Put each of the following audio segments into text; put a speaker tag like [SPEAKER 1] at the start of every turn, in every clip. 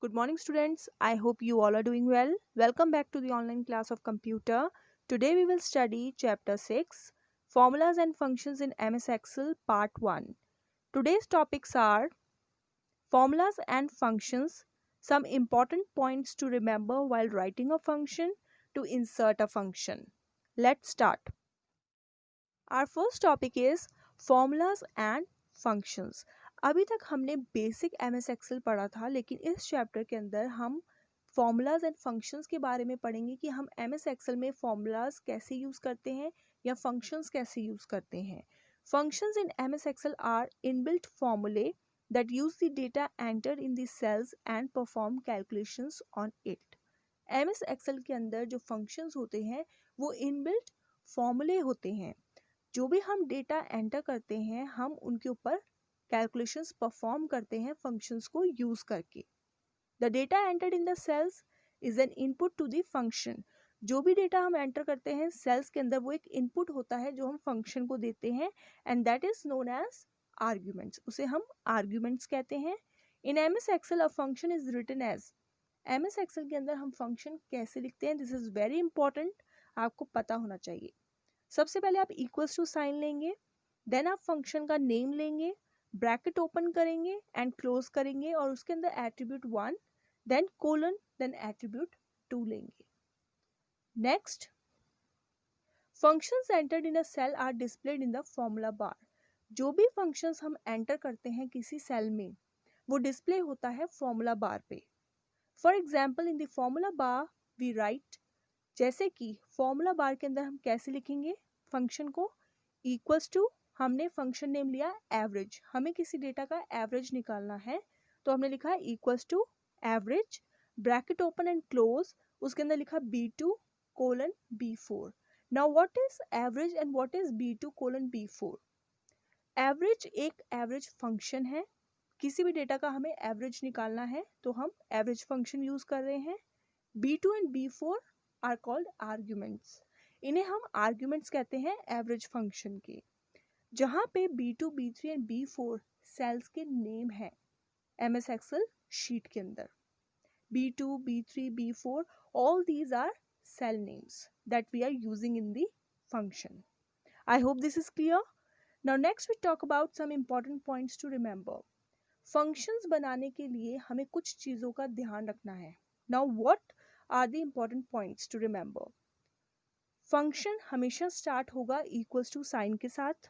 [SPEAKER 1] Good morning, students. I hope you all are doing well. Welcome back to the online class of computer. Today we will study chapter 6, Formulas and Functions in MS Excel, part 1. Today's topics are formulas and functions, some important points to remember while writing a function, to insert a function. Let's start. Our first topic is formulas and functions. अभी तक हमने basic MS Excel पढ़ा था, लेकिन इस chapter के अंदर हम formulas एंड functions के बारे में पढ़ेंगे कि हम MS Excel में formulas कैसे यूज़ करते हैं या functions कैसे यूज़ करते हैं. Functions in MS Excel are inbuilt formulae that use the data entered in the cells and perform calculations on it. MS Excel के अंदर जो functions होते हैं वो inbuilt formulae होते हैं. जो भी हम डेटा एंटर करते हैं हम उनके ऊपर कैलकुलेशंस परफॉर्म करते हैं फंक्शंस को यूज करके. The data entered in the cells is an input to the function. जो भी डेटा हम एंटर करते हैं सेल्स के अंदर वो एक इनपुट होता है जो हम फंक्शन को देते हैं and that is known as arguments. उसे हम आर्ग्यूमेंट्स कहते हैं. In MS Excel a function is written as. MS Excel के अंदर हम फंक्शन कैसे लिखते हैं, दिस इज वेरी इंपॉर्टेंट, आपको पता होना चाहिए. सबसे पहले आप इक्वल्स टू साइन लेंगे, देन आप फंक्शन का नेम लेंगे, ब्रैकेट ओपन करेंगे एंड क्लोज करेंगे और उसके अंदर attribute 1, then colon, then attribute 2 लेंगे. Next, functions entered in a cell are displayed in the formula bar. जो भी फंक्शंस हम एंटर करते हैं किसी सेल में वो डिस्प्ले होता है फॉर्मूला बार पे. For example in the formula bar we write, जैसे कि फॉर्मूला बार के अंदर हम कैसे लिखेंगे फंक्शन को, इक्वल्स टू, हमने फंक्शन नेम लिया एवरेज, हमें किसी डेटा का एवरेज निकालना है तो हमने लिखा है equals to average, bracket open and close, उसके अंदर लिखा B2 colon B4. Now what is average and what is B2 colon B4? Average एक एवरेज फंक्शन है, किसी भी डेटा का हमें एवरेज निकालना है तो हम एवरेज फंक्शन यूज कर रहे हैं. B2 and B4 are called arguments. इन्हें हम आर्ग्यूमेंट्स कहते हैं एवरेज फंक्शन के. जहां पे B2, B3 and B4 cells के नेम है MS Excel शीट के अंदर. B2, B3, B4 all these are cell names that we are using in the function. I hope this is clear. Now next we talk about some important points to remember. Functions बनाने के लिए हमें कुछ चीज़ों का ध्यान रखना है. Now what are the important points to remember? Function हमेशा स्टार्ट होगा इक्वल्स टू साइन के साथ.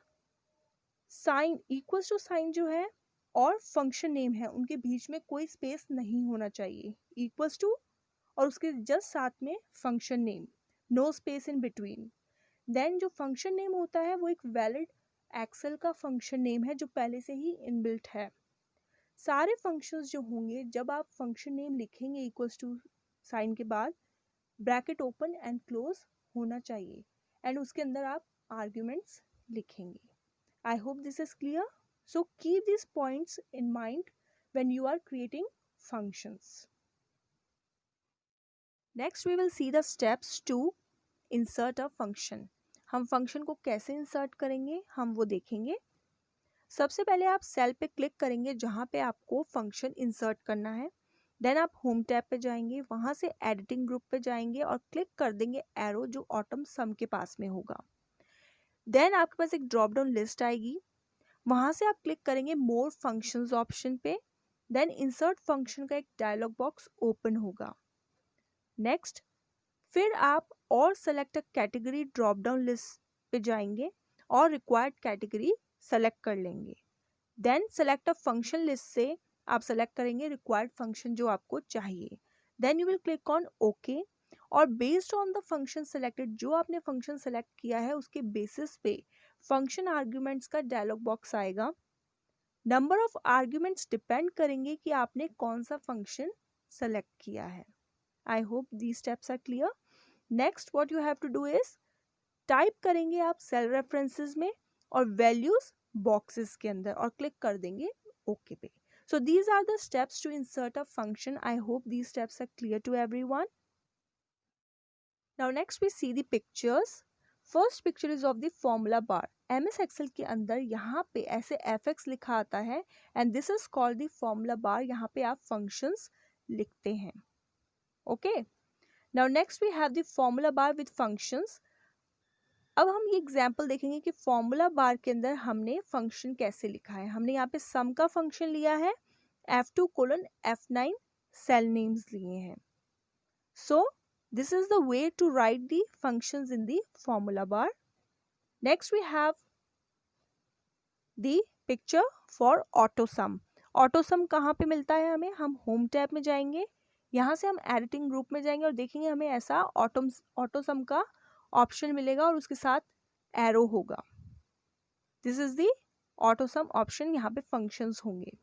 [SPEAKER 1] साइन इक्वल्स टू साइन जो है और फंक्शन नेम है उनके बीच में कोई स्पेस नहीं होना चाहिए. इक्वल्स टू और उसके जस्ट साथ में function name, no space in between. Then जो फंक्शन नेम होता है वो एक वैलिड एक्सेल का फंक्शन नेम है जो पहले से ही इनबिल्ट है. सारे फंक्शंस जो होंगे जब आप फंक्शन नेम लिखेंगे इक्वल्स टू साइन के बाद ब्रैकेट ओपन एंड क्लोज होना चाहिए एंड उसके अंदर आप आर्ग्यूमेंट्स लिखेंगे. I hope this is clear. So keep these points in mind when you are creating functions. Next we will see the steps to insert a function. हम function को कैसे insert करेंगे हम वो देखेंगे. सबसे पहले आप सेल पे क्लिक करेंगे जहाँ पे आपको फंक्शन इंसर्ट करना है. देन आप होम टैब पे जाएंगे, वहाँ से एडिटिंग ग्रुप पे जाएंगे और क्लिक कर देंगे एरो जो ऑटम सम के पास में होगा. देन आपके पास एक ड्रॉप डाउन लिस्ट आएगी, वहाँ से आप क्लिक करेंगे मोर फंक्शंस ऑप्शन पे. देन इंसर्ट फंक्शन का एक डायलॉग बॉक्स ओपन होगा. नेक्स्ट फिर आप और select a category drop down list पे जाएंगे और रिक्वायर्ड कैटेगरी सेलेक्ट कर लेंगे. Then select a function list से आप सेलेक्ट करेंगे रिक्वायर्ड फंक्शन जो आपको चाहिए. Then you will click on okay और based on the function selected, जो आपने फंक्शन सेलेक्ट किया है उसके बेसिस पे फंक्शन आर्ग्यूमेंट्स का डायलॉग बॉक्स आएगा. नंबर ऑफ आर्ग्यूमेंट्स डिपेंड करेंगे कि आपने कौन सा फंक्शन सेलेक्ट किया है. I hope these steps are clear. Next what you have to do is type करेंगे आप सेल रेफरेंसेस में और वैल्यूज बॉक्सेस के अंदर और क्लिक कर देंगे ओके पे. So these are the steps to insert a function. I hope these steps are clear to everyone. Now next we see the pictures. First picture is of the formula bar. MS Excel के अंदर यहाँ पे ऐसे fx लिखा आता है and this is called the formula bar. यहाँ पे आप functions लिखते हैं. Okay, now next we have the formula bar with functions. अब हम ये एग्जाम्पल देखेंगे कि फॉर्मूला बार के अंदर हमने फंक्शन कैसे लिखा है. हमने यहाँ पे सम का फंक्शन लिया है, F2:F9 सेल नेम्स लिए हैं. सो this is the way to write the functions in the formula bar. Next we have the picture for AutoSum. AutoSum कहाँ पे मिलता है हमें? हम होम टैब में जाएंगे, यहाँ से हम एडिटिंग ग्रुप में जाएंगे और देखेंगे हमें ऐसा AutoSum का ऑप्शन मिलेगा और उसके साथ एरो होगा. This is the AutoSum option. यहाँ पे फंक्शंस होंगे.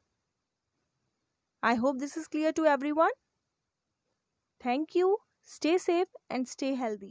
[SPEAKER 1] I hope this is clear to everyone. Thank you. Stay safe and stay healthy.